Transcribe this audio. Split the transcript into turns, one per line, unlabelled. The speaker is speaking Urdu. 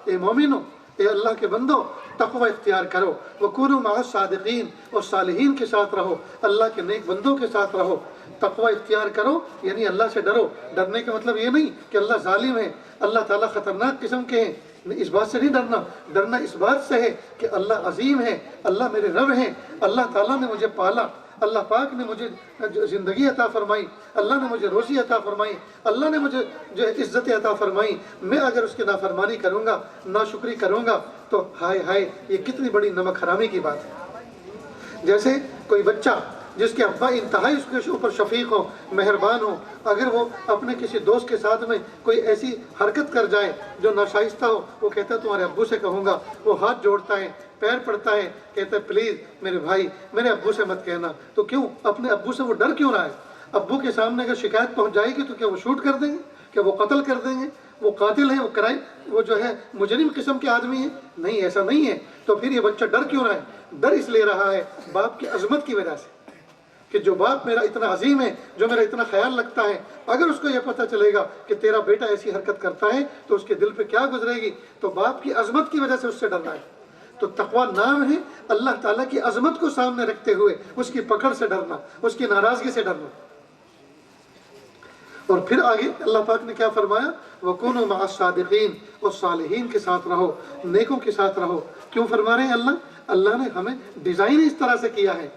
اے مومنو، اے اللہ کے بندو، تقوی اختیار کرو، وکونوا مع الصادقین، اور صالحین کے ساتھ رہو، اللہ کے نیک بندوں کے ساتھ رہو۔ تقوی اختیار کرو یعنی اللہ سے ڈرو۔ ڈرنے کا مطلب یہ نہیں کہ اللہ ظالم ہے، اللہ تعالیٰ خطرناک قسم کے ہیں، اس بات سے نہیں ڈرنا۔ ڈرنا اس بات سے ہے کہ اللہ عظیم ہے، اللہ میرے رب ہیں، اللہ تعالیٰ نے مجھے پالا، اللہ پاک نے مجھے زندگی عطا فرمائی، اللہ نے مجھے روزی عطا فرمائی، اللہ نے مجھے جو ہے عزت عطا فرمائی۔ میں اگر اس کی نافرمانی کروں گا، ناشکری کروں گا، تو ہائے ہائے یہ کتنی بڑی نمک حرامی کی بات ہے۔ جیسے کوئی بچہ جس کے ابا انتہائی اس کے اوپر شفیق ہو، مہربان ہو، اگر وہ اپنے کسی دوست کے ساتھ میں کوئی ایسی حرکت کر جائے جو ناشائستہ ہو، وہ کہتا ہے تمہارے ابو سے کہوں گا، وہ ہاتھ جوڑتا ہے، پیر پڑتا ہے، کہتا ہے پلیز میرے بھائی میرے ابو سے مت کہنا۔ تو کیوں اپنے ابو سے وہ ڈر کیوں رہا ہے؟ ابو کے سامنے اگر شکایت پہنچ جائے گی تو کیا وہ شوٹ کر دیں گے؟ کیا وہ قتل کر دیں گے؟ وہ قاتل ہیں، وہ جو ہے مجرم قسم کے آدمی ہیں؟ نہیں، ایسا نہیں ہے۔ تو پھر یہ بچہ ڈر کیوں رہا ہے؟ ڈر اس لیے رہا ہے باپ کی عظمت کی وجہ سے، کہ جو باپ میرا اتنا عظیم ہے، جو میرا اتنا خیال رکھتا ہے، اگر اس کو یہ پتہ چلے گا کہ تیرا بیٹا ایسی حرکت کرتا ہے تو اس کے دل پہ کیا گزرے گی۔ تو باپ کی عظمت کی وجہ سے اس سے ڈرنا ہے۔ تو تقویٰ نام ہے اللہ تعالیٰ کی عظمت کو سامنے رکھتے ہوئے اس کی پکڑ سے ڈرنا، اس کی ناراضگی سے ڈرنا۔ اور پھر آگے اللہ پاک نے کیا فرمایا؟ وَكُونُوا مَعَ الصَّادِقِينَ، اور صالحین کے ساتھ رہو، نیکوں کے ساتھ رہو۔ کیوں فرما رہے ہیں اللہ نے ہمیں ڈیزائن اس طرح سے کیا ہے